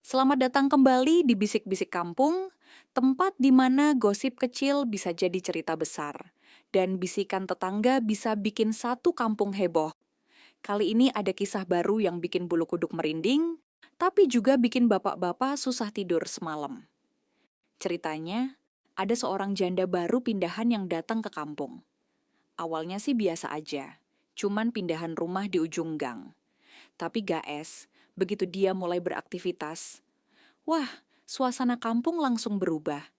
Selamat datang kembali di Bisik-Bisik Kampung, tempat di mana gosip kecil bisa jadi cerita besar, dan bisikan tetangga bisa bikin satu kampung heboh. Kali ini ada kisah baru yang bikin bulu kuduk merinding, tapi juga bikin bapak-bapak susah tidur semalam. Ceritanya, ada seorang janda baru pindahan yang datang ke kampung. Awalnya sih biasa aja, cuman pindahan rumah di ujung gang. Tapi gaes, begitu dia mulai beraktivitas, wah, suasana kampung langsung berubah.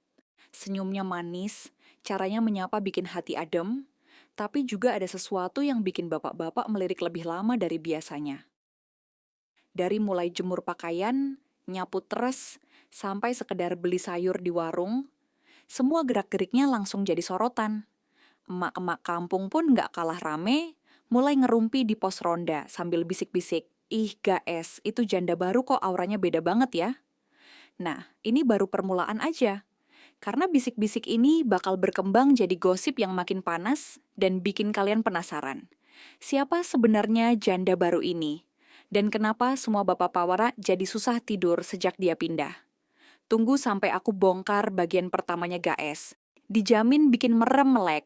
Senyumnya manis, caranya menyapa bikin hati adem, tapi juga ada sesuatu yang bikin bapak-bapak melirik lebih lama dari biasanya. Dari mulai jemur pakaian, nyapu teres, sampai sekedar beli sayur di warung, semua gerak-geriknya langsung jadi sorotan. Emak-emak kampung pun nggak kalah rame, mulai ngerumpi di pos ronda sambil bisik-bisik. Ih, gaes, itu janda baru kok auranya beda banget ya. Nah, ini baru permulaan aja. Karena bisik-bisik ini bakal berkembang jadi gosip yang makin panas dan bikin kalian penasaran. Siapa sebenarnya janda baru ini? Dan kenapa semua bapak pawara jadi susah tidur sejak dia pindah? Tunggu sampai aku bongkar bagian pertamanya Gaes. Dijamin bikin merem melek.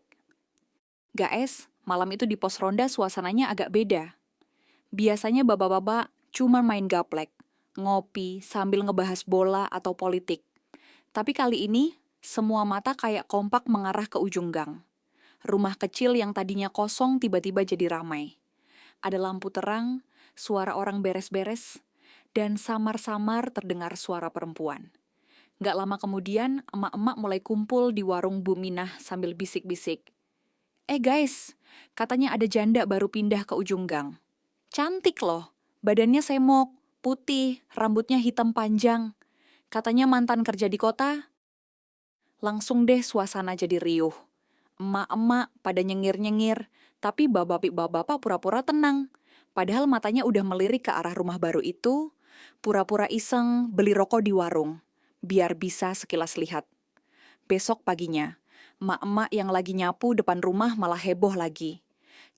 Gaes, malam itu di pos ronda suasananya agak beda. Biasanya bapak-bapak cuma main gaplek, ngopi sambil ngebahas bola atau politik. Tapi kali ini, semua mata kayak kompak mengarah ke ujung gang. Rumah kecil yang tadinya kosong tiba-tiba jadi ramai. Ada lampu terang, suara orang beres-beres, dan samar-samar terdengar suara perempuan. Gak lama kemudian, emak-emak mulai kumpul di warung Bu Minah sambil bisik-bisik. Guys, katanya ada janda baru pindah ke ujung gang. Cantik loh, badannya semok, putih, rambutnya hitam panjang. Katanya mantan kerja di kota. Langsung deh suasana jadi riuh. Emak-emak pada nyengir-nyengir, tapi bapak-bapak pura-pura tenang. Padahal matanya udah melirik ke arah rumah baru itu, pura-pura iseng beli rokok di warung, biar bisa sekilas lihat. Besok paginya, emak-emak yang lagi nyapu depan rumah malah heboh lagi.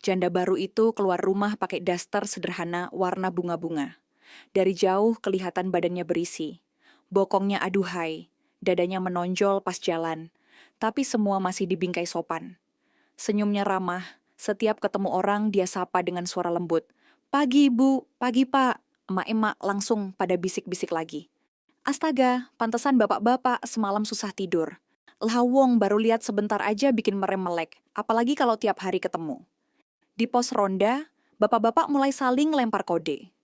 Janda baru itu keluar rumah pakai daster sederhana warna bunga-bunga. Dari jauh kelihatan badannya berisi. Bokongnya aduhai, dadanya menonjol pas jalan. Tapi semua masih dibingkai sopan. Senyumnya ramah, setiap ketemu orang dia sapa dengan suara lembut. Pagi bu, pagi pak. Emak-emak langsung pada bisik-bisik lagi. Astaga, pantesan bapak-bapak semalam susah tidur. Lawong baru lihat sebentar aja bikin merem melek, apalagi kalau tiap hari ketemu. Di pos ronda, bapak-bapak mulai saling lempar kode.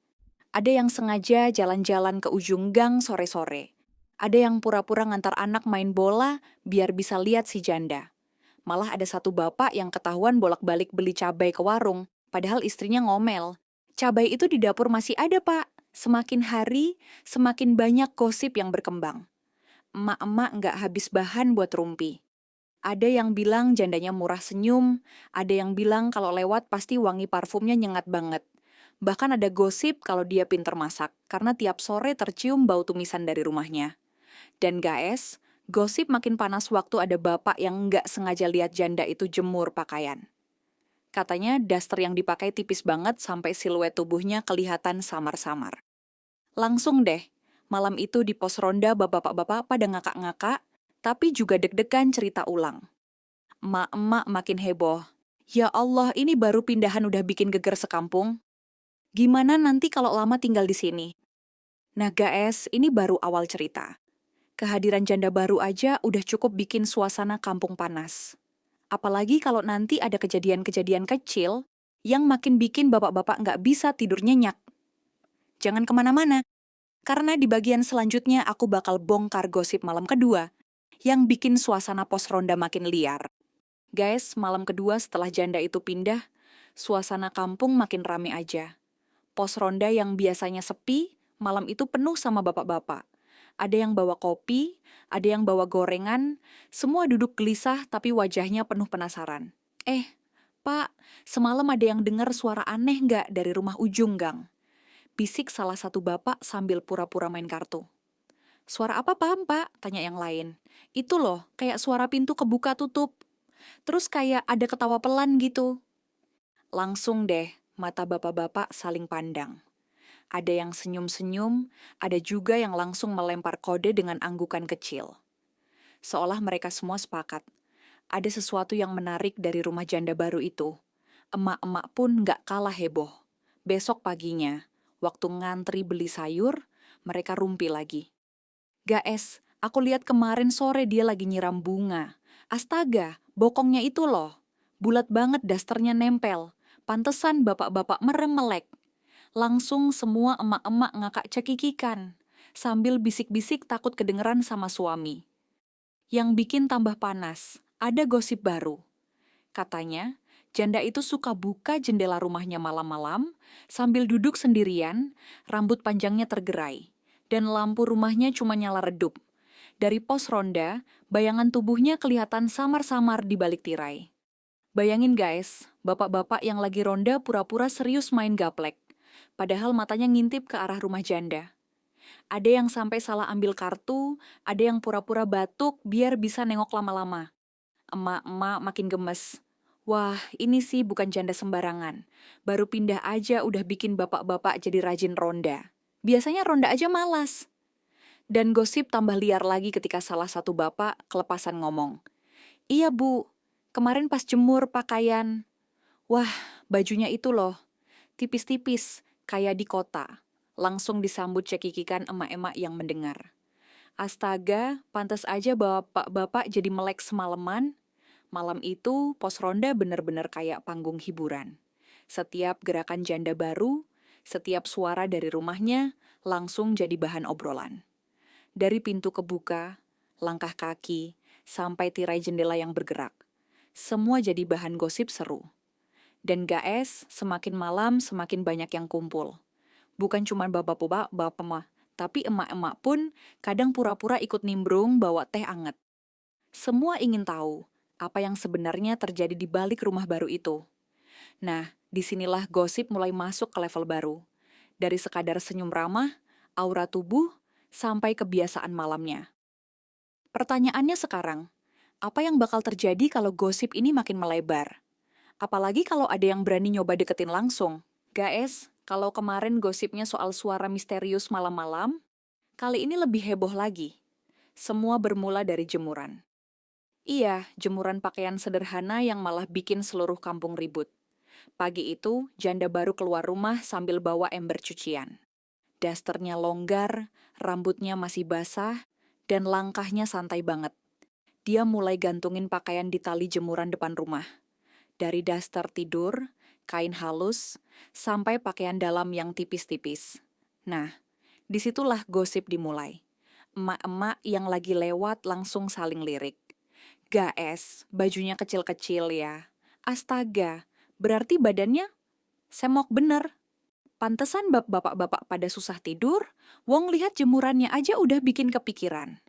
Ada yang sengaja jalan-jalan ke ujung gang sore-sore. Ada yang pura-pura ngantar anak main bola biar bisa lihat si janda. Malah ada satu bapak yang ketahuan bolak-balik beli cabai ke warung, padahal istrinya ngomel. Cabai itu di dapur masih ada, Pak. Semakin hari, semakin banyak gosip yang berkembang. Emak-emak nggak habis bahan buat rumpi. Ada yang bilang jandanya murah senyum, ada yang bilang kalau lewat pasti wangi parfumnya nyengat banget. Bahkan ada gosip kalau dia pinter masak, karena tiap sore tercium bau tumisan dari rumahnya. Dan gaes, gosip makin panas waktu ada bapak yang nggak sengaja lihat janda itu jemur pakaian. Katanya daster yang dipakai tipis banget sampai siluet tubuhnya kelihatan samar-samar. Langsung deh, malam itu di pos ronda bapak-bapak pada ngakak-ngakak, tapi juga deg-degan cerita ulang. Emak-emak makin heboh. Ya Allah, ini baru pindahan udah bikin geger sekampung. Gimana nanti kalau lama tinggal di sini? Nah guys, ini baru awal cerita. Kehadiran janda baru aja udah cukup bikin suasana kampung panas. Apalagi kalau nanti ada kejadian-kejadian kecil yang makin bikin bapak-bapak nggak bisa tidur nyenyak. Jangan kemana-mana, karena di bagian selanjutnya aku bakal bongkar gosip malam kedua yang bikin suasana pos ronda makin liar. Guys, malam kedua setelah janda itu pindah, suasana kampung makin rame aja. Pos ronda yang biasanya sepi, malam itu penuh sama bapak-bapak. Ada yang bawa kopi, ada yang bawa gorengan, semua duduk gelisah tapi wajahnya penuh penasaran. Pak, semalam ada yang dengar suara aneh nggak dari rumah ujung gang? Bisik salah satu bapak sambil pura-pura main kartu. Suara apa paham pak? Tanya yang lain. Itu loh, kayak suara pintu kebuka tutup. Terus kayak ada ketawa pelan gitu. Langsung deh, mata bapak-bapak saling pandang. Ada yang senyum-senyum, ada juga yang langsung melempar kode dengan anggukan kecil. Seolah mereka semua sepakat. Ada sesuatu yang menarik dari rumah janda baru itu. Emak-emak pun nggak kalah heboh. Besok paginya, waktu ngantri beli sayur, mereka rumpi lagi. Guys, aku lihat kemarin sore dia lagi nyiram bunga. Astaga, bokongnya itu loh. Bulat banget dasternya nempel. Pantesan bapak-bapak merem melek. Langsung semua emak-emak ngakak cekikikan. Sambil bisik-bisik takut kedengeran sama suami. Yang bikin tambah panas, ada gosip baru. Katanya, janda itu suka buka jendela rumahnya malam-malam, sambil duduk sendirian, rambut panjangnya tergerai, dan lampu rumahnya cuma nyala redup. Dari pos ronda, bayangan tubuhnya kelihatan samar-samar di balik tirai. Bayangin guys, bapak-bapak yang lagi ronda pura-pura serius main gaplek, padahal matanya ngintip ke arah rumah janda. Ada yang sampai salah ambil kartu, ada yang pura-pura batuk biar bisa nengok lama-lama. Emak-emak makin gemes. Wah, ini sih bukan janda sembarangan. Baru pindah aja udah bikin bapak-bapak jadi rajin ronda. Biasanya ronda aja malas. Dan gosip tambah liar lagi ketika salah satu bapak kelepasan ngomong. Iya bu, kemarin pas jemur pakaian. Wah, bajunya itu loh. Tipis-tipis, kayak di kota. Langsung disambut cekikikan emak-emak yang mendengar. Astaga, pantas aja bapak-bapak jadi melek semalaman. Malam itu, pos ronda bener-bener kayak panggung hiburan. Setiap gerakan janda baru, setiap suara dari rumahnya, langsung jadi bahan obrolan. Dari pintu kebuka, langkah kaki, sampai tirai jendela yang bergerak. Semua jadi bahan gosip seru. Dan gaes, semakin malam semakin banyak yang kumpul. Bukan cuma bapak-bapak mah, tapi emak-emak pun kadang pura-pura ikut nimbrung bawa teh anget. Semua ingin tahu apa yang sebenarnya terjadi di balik rumah baru itu. Nah, disinilah gosip mulai masuk ke level baru. Dari sekadar senyum ramah, aura tubuh, sampai kebiasaan malamnya. Pertanyaannya sekarang, apa yang bakal terjadi kalau gosip ini makin melebar? Apalagi kalau ada yang berani nyoba deketin langsung. Guys, kalau kemarin gosipnya soal suara misterius malam-malam, kali ini lebih heboh lagi. Semua bermula dari jemuran. Iya, jemuran pakaian sederhana yang malah bikin seluruh kampung ribut. Pagi itu, janda baru keluar rumah sambil bawa ember cucian. Dasternya longgar, rambutnya masih basah, dan langkahnya santai banget. Dia mulai gantungin pakaian di tali jemuran depan rumah. Dari daster tidur, kain halus, sampai pakaian dalam yang tipis-tipis. Nah, disitulah gosip dimulai. Emak-emak yang lagi lewat langsung saling lirik. Gaes, bajunya kecil-kecil ya. Astaga, berarti badannya semok bener. Pantesan bapak-bapak pada susah tidur, wong lihat jemurannya aja udah bikin kepikiran.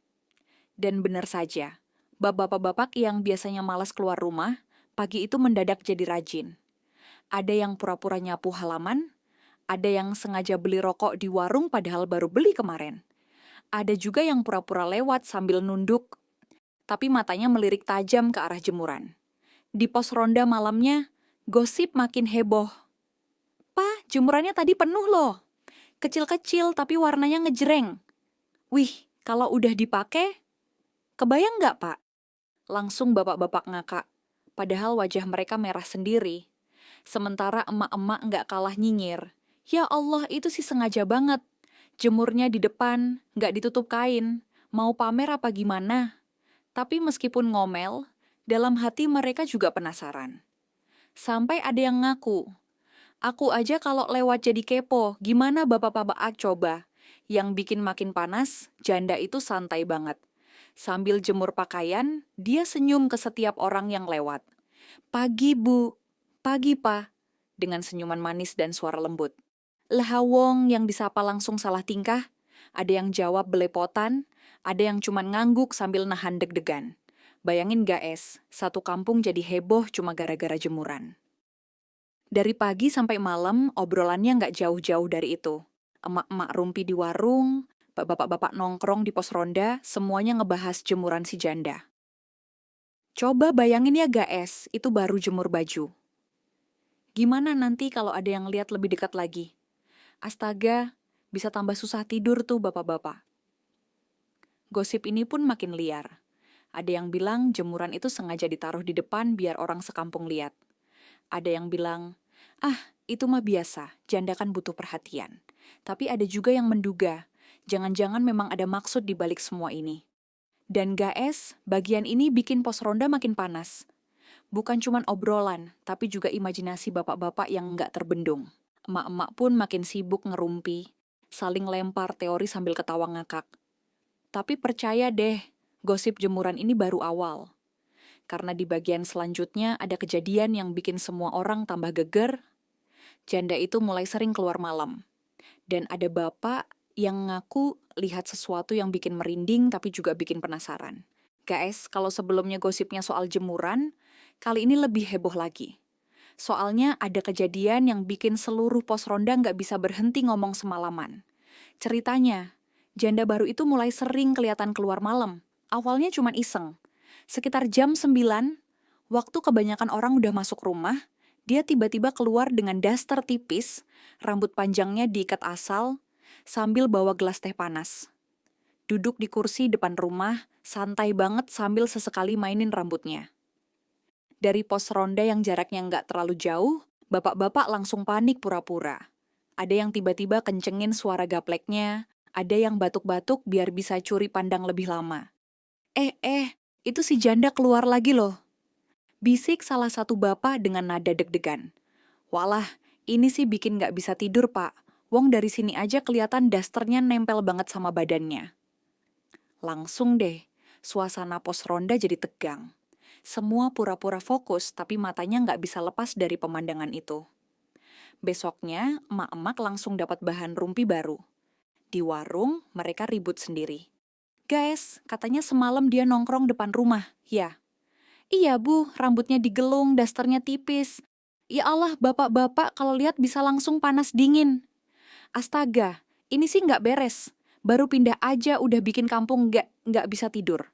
Dan bener saja, bapak-bapak yang biasanya malas keluar rumah, pagi itu mendadak jadi rajin. Ada yang pura-pura nyapu halaman, ada yang sengaja beli rokok di warung padahal baru beli kemarin. Ada juga yang pura-pura lewat sambil nunduk, tapi matanya melirik tajam ke arah jemuran. Di pos ronda malamnya, gosip makin heboh. "Pa, jemurannya tadi penuh loh. Kecil-kecil tapi warnanya ngejreng. Wih, kalau udah dipakai, kebayang nggak, Pak?" Langsung bapak-bapak ngakak, padahal wajah mereka merah sendiri. Sementara emak-emak nggak kalah nyinyir. Ya Allah, itu sih sengaja banget. Jemurnya di depan, nggak ditutup kain. Mau pamer apa gimana? Tapi meskipun ngomel, dalam hati mereka juga penasaran. Sampai ada yang ngaku, aku aja kalau lewat jadi kepo, gimana bapak-bapak coba? Yang bikin makin panas, janda itu santai banget. Sambil jemur pakaian, dia senyum ke setiap orang yang lewat. "Pagi bu, pagi pa," dengan senyuman manis dan suara lembut. Lehawong yang disapa langsung salah tingkah, ada yang jawab belepotan, ada yang cuman ngangguk sambil nahan deg-degan. Bayangin gaes, satu kampung jadi heboh cuma gara-gara jemuran. Dari pagi sampai malam, obrolannya nggak jauh-jauh dari itu. Emak-emak rumpi di warung, bapak-bapak nongkrong di pos ronda, semuanya ngebahas jemuran si janda. Coba bayangin ya gaes, itu baru jemur baju. Gimana nanti kalau ada yang lihat lebih dekat lagi? Astaga, Bisa tambah susah tidur tuh bapak-bapak. Gosip ini pun makin liar. Ada yang bilang jemuran itu sengaja ditaruh di depan biar orang sekampung lihat. Ada yang bilang, ah itu mah biasa, janda kan butuh perhatian. Tapi ada juga yang menduga, jangan-jangan memang ada maksud di balik semua ini. Dan guys, bagian ini bikin pos ronda makin panas. Bukan cuma obrolan, tapi juga imajinasi bapak-bapak yang nggak terbendung. Emak-emak pun makin sibuk ngerumpi, saling lempar teori sambil ketawa ngakak. Tapi percaya deh, gosip jemuran ini baru awal. Karena di bagian selanjutnya ada kejadian yang bikin semua orang tambah geger. Janda itu mulai sering keluar malam. Dan ada bapak yang ngaku lihat sesuatu yang bikin merinding tapi juga bikin penasaran. Guys, kalau sebelumnya gosipnya soal jemuran, kali ini lebih heboh lagi. Soalnya ada kejadian yang bikin seluruh pos ronda nggak bisa berhenti ngomong semalaman. Ceritanya, janda baru itu mulai sering kelihatan keluar malam. Awalnya cuma iseng. Sekitar jam 9, waktu kebanyakan orang udah masuk rumah, dia tiba-tiba keluar dengan daster tipis, rambut panjangnya diikat asal, sambil bawa gelas teh panas. Duduk di kursi depan rumah, santai banget sambil sesekali mainin rambutnya. Dari pos ronda yang jaraknya nggak terlalu jauh, bapak-bapak langsung panik pura-pura. Ada yang tiba-tiba kencengin suara gapleknya, ada yang batuk-batuk biar bisa curi pandang lebih lama. Itu si janda keluar lagi loh. Bisik salah satu bapak dengan nada deg-degan. Walah, ini sih bikin nggak bisa tidur, Pak. Wong dari sini aja kelihatan dasternya nempel banget sama badannya. Langsung deh, suasana pos ronda jadi tegang. Semua pura-pura fokus, tapi matanya nggak bisa lepas dari pemandangan itu. Besoknya, emak-emak langsung dapat bahan rumpi baru. Di warung, mereka ribut sendiri. Guys, katanya semalam dia nongkrong depan rumah, ya? Iya bu, rambutnya digelung, dasternya tipis. Ya Allah, bapak-bapak kalau lihat bisa langsung panas dingin. Astaga, ini sih nggak beres. Baru pindah aja udah bikin kampung nggak bisa tidur.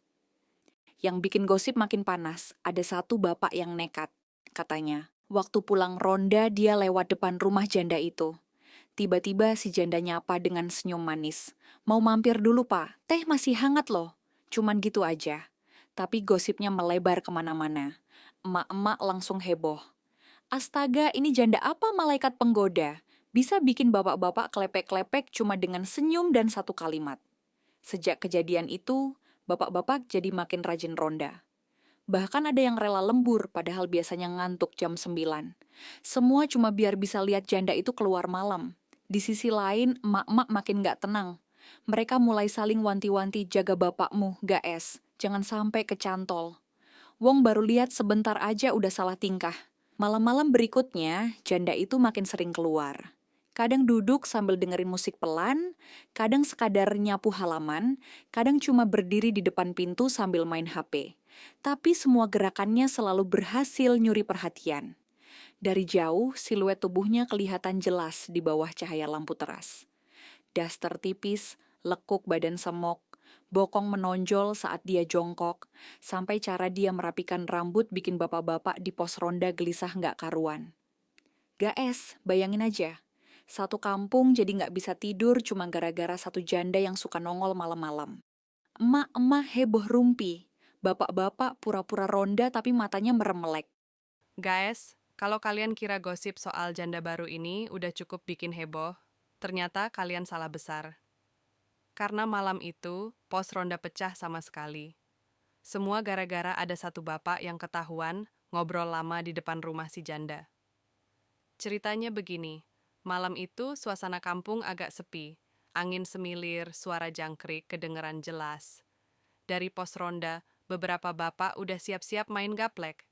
Yang bikin gosip makin panas, ada satu bapak yang nekat, katanya. Waktu pulang ronda dia lewat depan rumah janda itu. Tiba-tiba si janda nyapa dengan senyum manis. Mau mampir dulu pak, teh masih hangat loh. Cuman gitu aja. Tapi gosipnya melebar kemana-mana. Emak-emak langsung heboh. Astaga, ini janda apa malaikat penggoda? Bisa bikin bapak-bapak klepek-klepek cuma dengan senyum dan satu kalimat. Sejak kejadian itu, bapak-bapak jadi makin rajin ronda. Bahkan ada yang rela lembur padahal biasanya ngantuk jam 9. Semua cuma biar bisa lihat janda itu keluar malam. Di sisi lain, emak-emak makin gak tenang. Mereka mulai saling wanti-wanti jaga bapakmu, es. Jangan sampai kecantol. Wong baru lihat sebentar aja udah salah tingkah. Malam-malam berikutnya, janda itu makin sering keluar. Kadang duduk sambil dengerin musik pelan, kadang sekadar nyapu halaman, kadang cuma berdiri di depan pintu sambil main HP. Tapi semua gerakannya selalu berhasil nyuri perhatian. Dari jauh, siluet tubuhnya kelihatan jelas di bawah cahaya lampu teras. Daster tipis, lekuk badan semok, bokong menonjol saat dia jongkok, sampai cara dia merapikan rambut bikin bapak-bapak di pos ronda gelisah nggak karuan. Gaes, bayangin aja. Satu kampung jadi nggak bisa tidur cuma gara-gara satu janda yang suka nongol malam-malam. Emak-emak heboh rumpi. Bapak-bapak pura-pura ronda tapi matanya meremelek. Guys, kalau kalian kira gosip soal janda baru ini udah cukup bikin heboh, ternyata kalian salah besar. Karena malam itu, pos ronda pecah sama sekali. Semua gara-gara ada satu bapak yang ketahuan ngobrol lama di depan rumah si janda. Ceritanya begini, malam itu suasana kampung agak sepi. Angin semilir, suara jangkrik kedengeran jelas. Dari pos ronda, beberapa bapak udah siap-siap main gaplek.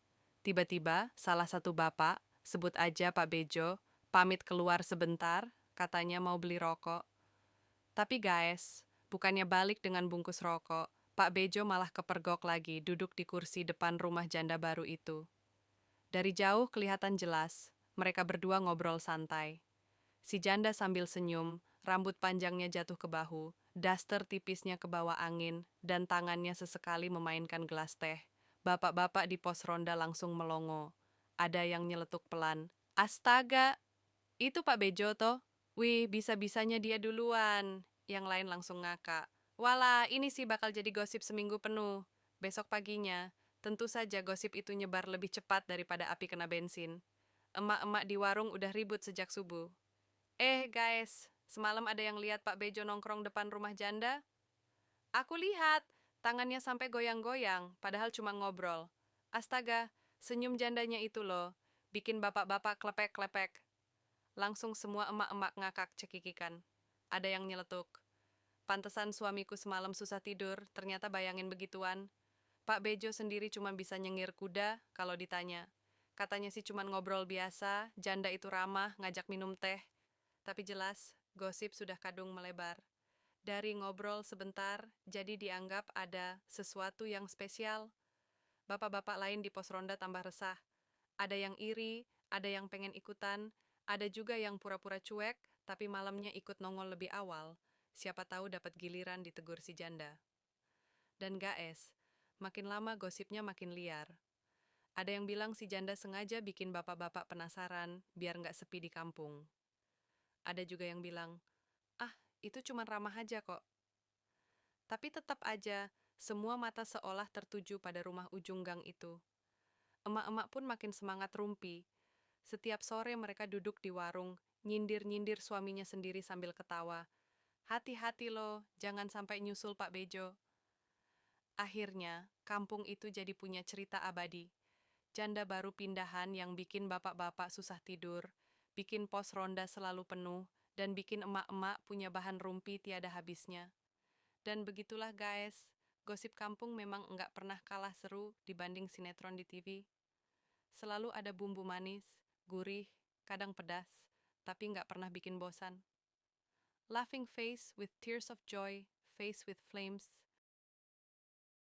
Tiba-tiba, salah satu bapak, sebut aja Pak Bejo, pamit keluar sebentar, katanya mau beli rokok. Tapi guys, bukannya balik dengan bungkus rokok, Pak Bejo malah kepergok lagi duduk di kursi depan rumah janda baru itu. Dari jauh kelihatan jelas, mereka berdua ngobrol santai. Si janda sambil senyum, rambut panjangnya jatuh ke bahu, daster tipisnya ke bawah angin, dan tangannya sesekali memainkan gelas teh. Bapak-bapak di pos ronda langsung melongo. Ada yang nyeletuk pelan. Astaga, itu Pak Bejo toh? Wih, bisa-bisanya dia duluan. Yang lain langsung ngakak. Walah, ini sih bakal jadi gosip seminggu penuh. Besok paginya, tentu saja gosip itu nyebar lebih cepat daripada api kena bensin. Emak-emak di warung udah ribut sejak subuh. Guys, semalam ada yang lihat Pak Bejo nongkrong depan rumah janda? Aku lihat, tangannya sampai goyang-goyang, padahal cuma ngobrol. Astaga, senyum jandanya itu loh, bikin bapak-bapak klepek-klepek. Langsung semua emak-emak ngakak cekikikan. Ada yang nyeletuk. Pantesan suamiku semalam susah tidur, ternyata bayangin begituan. Pak Bejo sendiri cuma bisa nyengir kuda kalau ditanya. Katanya sih cuma ngobrol biasa, janda itu ramah, ngajak minum teh. Tapi jelas, gosip sudah kadung melebar. Dari ngobrol sebentar, jadi dianggap ada sesuatu yang spesial. Bapak-bapak lain di pos ronda tambah resah. Ada yang iri, ada yang pengen ikutan, ada juga yang pura-pura cuek, tapi malamnya ikut nongol lebih awal. Siapa tahu dapat giliran ditegur si janda. Dan gaes, makin lama gosipnya makin liar. Ada yang bilang si janda sengaja bikin bapak-bapak penasaran biar nggak sepi di kampung. Ada juga yang bilang, ah, itu cuma ramah aja kok. Tapi tetap aja, semua mata seolah tertuju pada rumah ujung gang itu. Emak-emak pun makin semangat rumpi. Setiap sore mereka duduk di warung, nyindir-nyindir suaminya sendiri sambil ketawa. Hati-hati loh, jangan sampai nyusul Pak Bejo. Akhirnya, kampung itu jadi punya cerita abadi. Janda baru pindahan yang bikin bapak-bapak susah tidur, bikin pos ronda selalu penuh, dan bikin emak-emak punya bahan rumpi tiada habisnya. Dan begitulah guys, gosip kampung memang enggak pernah kalah seru dibanding sinetron di TV. Selalu ada bumbu manis, gurih, kadang pedas, tapi enggak pernah bikin bosan. Laughing face with tears of joy, face with flames,